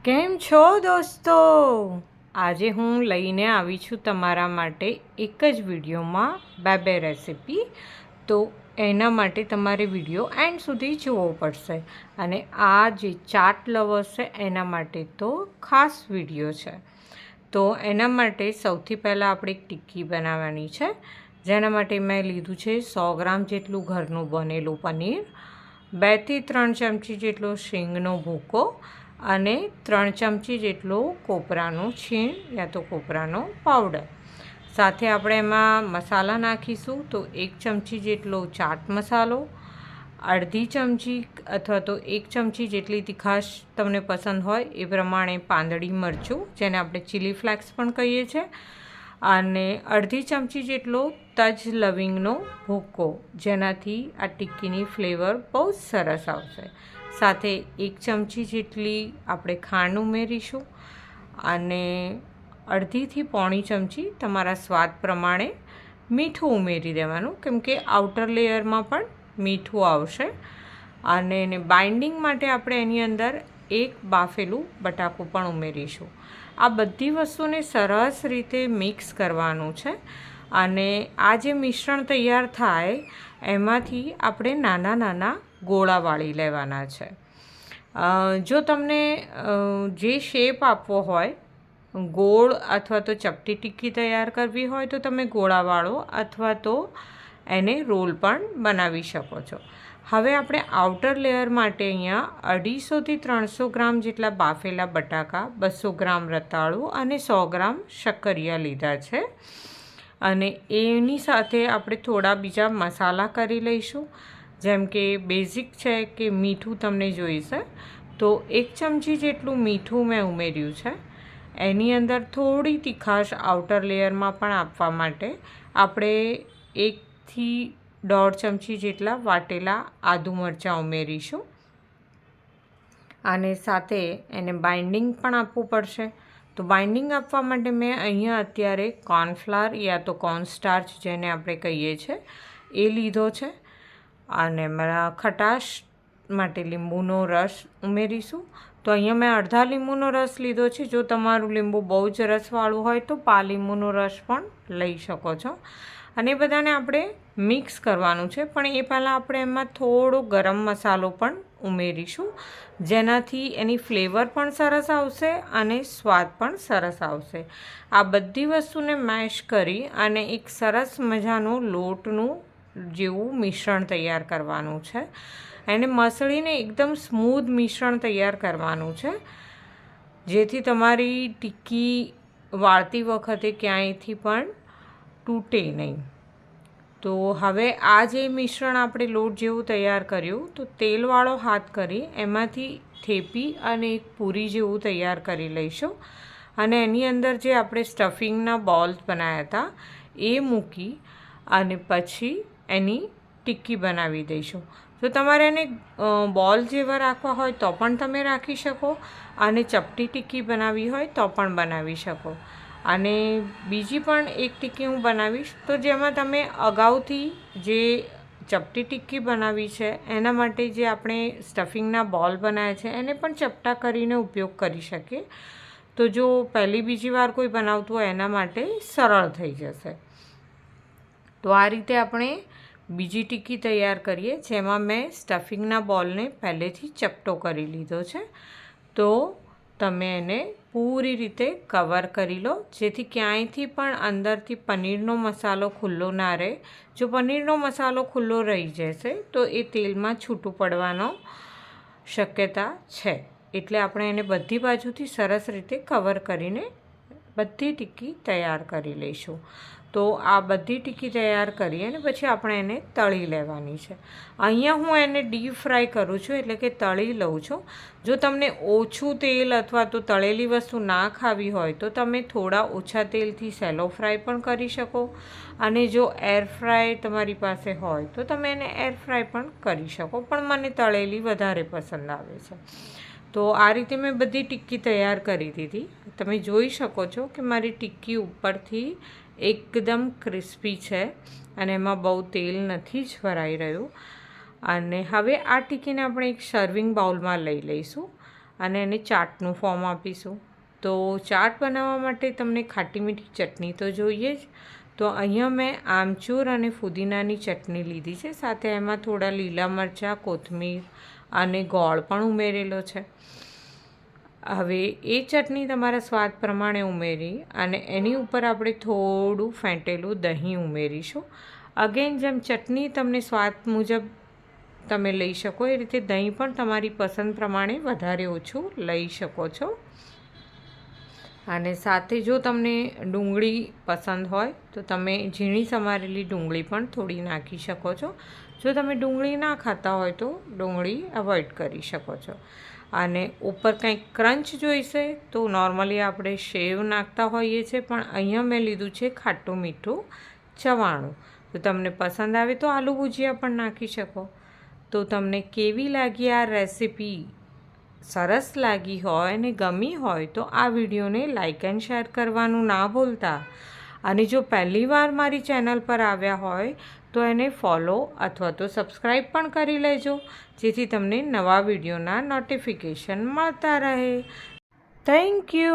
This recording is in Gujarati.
કેમ છો દોસ્તો? આજે હું લઈને આવી છું તમારા માટે એક જ વિડીયોમાં બે રેસિપી. તો એના માટે તમારે વિડીયો એન્ડ સુધી જોવો પડશે. અને આ જે ચાટ લવર્સ છે એના માટે તો ખાસ વિડીયો છે. તો એના માટે સૌથી પહેલાં આપણે એક ટિક્કી બનાવવાની છે, જેના માટે મેં લીધું છે 100 ગ્રામ જેટલું ઘરનું બનેલું પનીર, 2 થી 3 ચમચી જેટલો શીંગનો ભૂકો અને 3 ચમચી જેટલો કોપરાનું છીણ યા તો કોપરાનો પાવડર. સાથે આપણે એમાં મસાલા નાખીશું તો 1 ચમચી જેટલો ચાટ મસાલો, અડધી ચમચી અથવા તો 1 ચમચી જેટલી તીખાશ તમને પસંદ હોય એ પ્રમાણે પાંદડી મરચું, જેને આપણે ચીલી ફ્લેક્સ પણ કહીએ છીએ, અને અડધી ચમચી જેટલો તજ લવિંગનો ભૂકો, જેનાથી આ ટિક્કીની ફ્લેવર બહુ જ સરસ આવશે. સાથે 1 ચમચી જેટલી આપણે ખાંડ ઉમેરીશું અને અડધીથી પોણી ચમચી તમારા સ્વાદ પ્રમાણે મીઠું ઉમેરી દેવાનું, કેમ કે આઉટર લેયરમાં પણ મીઠું આવશે. અને એને બાઇન્ડિંગ માટે આપણે એની અંદર એક બાફેલું બટાકું પણ ઉમેરીશું. આ બધી વસ્તુને સરસ રીતે મિક્સ કરવાનું છે. અને આ જે મિશ્રણ તૈયાર થાય એમાંથી આપણે નાના નાના ગોળા વાળી લેવાના છે. જો તમને જે શેપ આપવો હોય, ગોળ અથવા તો ચપટી ટિક્કી તૈયાર કરવી હોય તો તમે ગોળાવાળો અથવા તો એને રોલ પણ બનાવી શકો છો. હવે આપણે આઉટર લેયર માટે અહીંયા 250થી 300 ગ્રામ જેટલા બાફેલા બટાકા, 200 ગ્રામ રતાળું અને 100 ગ્રામ શક્કરિયા લીધા છે. અને એની સાથે આપણે થોડા બીજા મસાલા કરી લઈશું, જેમ કે બેઝિક છે કે મીઠું તમને જોઈશે તો 1 ચમચી જેટલું મીઠું મેં ઉમેર્યું છે. એની અંદર થોડી તીખાશ આઉટર લેયરમાં પણ આપવા માટે આપણે 1 થી 1.5 ચમચી જેટલા વાટેલા આદુ મરચાં ઉમેરીશું. અને સાથે એને બાઇન્ડિંગ પણ આપવું પડશે. તો બાઇન્ડિંગ આપવા માટે મેં અહીંયા અત્યારે કોર્નફ્લાવર યા તો કોર્નસ્ટાર્ચ જેને આપણે કહીએ છીએ એ લીધો છે. અને મારા ખટાશ માટે લીંબુનો રસ ઉમેરીશું. તો અહીંયા મેં અડધા લીંબુનો રસ લીધો છે. જો તમારું લીંબુ બહુ જ રસવાળું હોય તો પા લીંબુનો રસ પણ લઈ શકો છો. અને એ બધાને આપણે મિક્સ કરવાનું છે, પણ એ પહેલાં આપણે એમાં થોડો ગરમ મસાલો પણ ઉમેરીશું, જેનાથી એની ફ્લેવર પણ સરસ આવશે અને સ્વાદ પણ સરસ આવશે. આ બધી વસ્તુને મેશ કરી અને એક સરસ મજાનું લોટનું જેવું મિશ્રણ તૈયાર કરવાનું છે. એને મસળીને એકદમ સ્મૂધ મિશ્રણ તૈયાર કરવાનું છે, જેથી તમારી ટિક્કી વાળતી વખતે ક્યાંયથી પણ તૂટે નહીં. તો હવે આ જે મિશ્રણ આપણે લોટ જેવું તૈયાર કર્યું, તો તેલવાળો હાથ કરી એમાંથી થેપી અને એક પૂરી જેવું તૈયાર કરી લઈશું. અને એની અંદર જે આપણે સ્ટફિંગના બોલ્સ બનાવ્યા હતા એ મૂકી અને પછી એની ટિક્કી બનાવી દઈશું. તો તમારે એને બોલ જેવા રાખવા હોય તો પણ તમે રાખી શકો, અને ચપટી ટિક્કી બનાવવી હોય તો પણ બનાવી શકો. અને બીજી પણ એક ટિક્કી હું બનાવીશ, તો જેમાં તમે અગાઉથી જે ચપટી ટિક્કી બનાવી છે એના માટે જે આપણે સ્ટફિંગના બોલ બનાવ્યા છે એને પણ ચપટા કરીને ઉપયોગ કરી શકીએ. તો જો પહેલી બીજી વાર કોઈ બનાવતું હોય એના માટે સરળ થઈ જશે. તો આ રીતે આપણે બીજી ટિક્કી તૈયાર કરીએ, જેમાં મેં સ્ટફિંગના બોલને પહેલેથી ચપટો કરી લીધો છે. તો તમે એને પૂરી રીતે કવર કરી લો, જેથી ક્યાંયથી પણ અંદરથી પનીરનો મસાલો ખુલ્લો ના રહે. જો પનીરનો મસાલો ખુલ્લો રહી જશે તો એ તેલમાં છૂટું પડવાનો શક્યતા છે. એટલે આપણે એને બધી બાજુથી સરસ રીતે કવર કરીને બધી ટિક્કી તૈયાર કરી લઈશું. તો આ બધી ટિક્કી તૈયાર કરી અને પછી આપણે એને તળી લેવાની છે. અહીંયા હું એને ડીપ ફ્રાય કરું છું, એટલે કે તળી લઉં છું. જો તમને ઓછું તેલ અથવા તો તળેલી વસ્તુ ના ખાવી હોય તો તમે થોડા ઓછા તેલથી સેલો ફ્રાય પણ કરી શકો. અને જો એર ફ્રાય તમારી પાસે હોય તો તમે એને એર ફ્રાય પણ કરી શકો, પણ મને તળેલી વધારે પસંદ આવે છે. તો આ રીતે મેં બધી ટિક્કી તૈયાર કરી દીધી. તમે જોઈ શકો છો કે મારી ટિક્કી ઉપરથી એકદમ ક્રિસ્પી છે અને એમાં બહુ તેલ નથી જ ભરાઈ રહ્યું. અને હવે આ ટિક્કીને આપણે એક સર્વિંગ બાઉલમાં લઈ લઈશું. અને એને ચાટનું ફોર્મ આપીશું. તો ચાટ બનાવવા માટે તમને ખાટી મીઠી ચટણી તો જોઈએ જ. તો અહીંયા મેં આમચૂર અને ફુદીનાની ચટણી લીધી છે, સાથે એમાં થોડા લીલા મરચાં, કોથમીર અને ગોળ પણ ઉમેરેલો છે. હવે એ ચટણી તમારા સ્વાદ પ્રમાણે ઉમેરી અને એની ઉપર આપણે થોડું ફેંટેલું દહીં ઉમેરીશું. અગેન જેમ ચટણી તમને સ્વાદ મુજબ તમે લઈ શકો એ રીતે દહીં પણ તમારી પસંદ પ્રમાણે વધારે ઓછું લઈ શકો છો. અને સાથે જો તમને ડુંગળી પસંદ હોય તો તમે ઝીણી સમારેલી ડુંગળી પણ થોડી નાખી શકો છો. જો તમે ડુંગળી ના ખાતા હોય તો ડુંગળી અવોઇડ કરી શકો છો. અને ઉપર કંઈક ક્રંચ જોઈશે તો નોર્મલી આપણે સેવ નાખતા હોઈએ છીએ, પણ અહીંયા મેં લીધું છે ખાટું મીઠું ચવાણું. તો તમને પસંદ આવે તો આલુ ભુજિયા પણ નાખી શકો. તો તમને કેવી લાગી આ રેસીપી? સરસ લાગી હોય અને ગમી હોય તો આ વિડીયોને લાઇક એન્ડ શેર કરવાનું ના ભૂલતા. અને જો પહેલી વાર મારી ચેનલ પર આવ્યા હોય તો એને ફોલો અથવા તો સબસ્ક્રાઈબ પણ કરી લેજો, જેથી તમને નવા વિડીયોના નોટિફિકેશન મળતા રહે. Thank you.